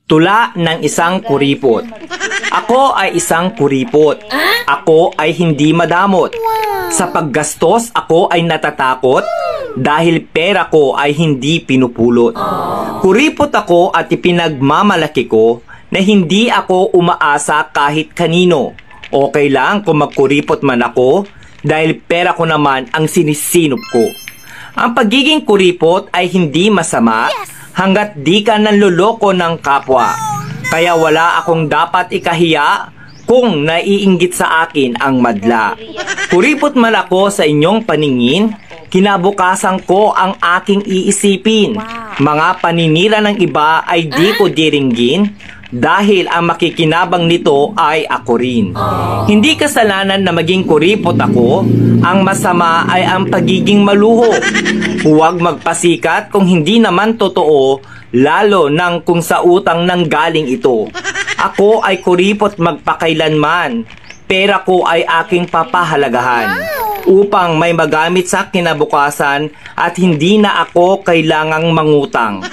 Tula ng isang kuripot. Ako ay isang kuripot. Ako ay hindi madamot. Sa paggastos ako ay natatakot dahil pera ko ay hindi pinupulot. Kuripot ako at ipinagmamalaki ko na hindi ako umaasa kahit kanino. Okay lang kung magkuripot man ako dahil pera ko naman ang sinisinop ko. Ang pagiging kuripot ay hindi masama hanggat di ka nanloloko ng kapwa. Kaya wala akong dapat ikahiya kung naiinggit sa akin ang madla. Kuripot man ako sa inyong paningin, kinabukasan ko ang aking iisipin. Mga paninira ng iba ay di ko diringgin dahil ang makikinabang nito ay ako rin. Hindi kasalanan na maging kuripot ako, ang masama ay ang pagiging maluho. Huwag magpasikat kung hindi naman totoo, lalo nang kung sa utang nang galing ito. Ako ay kuripot magpakailanman. Pera ko ay aking papahalagahan upang may magamit sa kinabukasan at hindi na ako kailangang mangutang.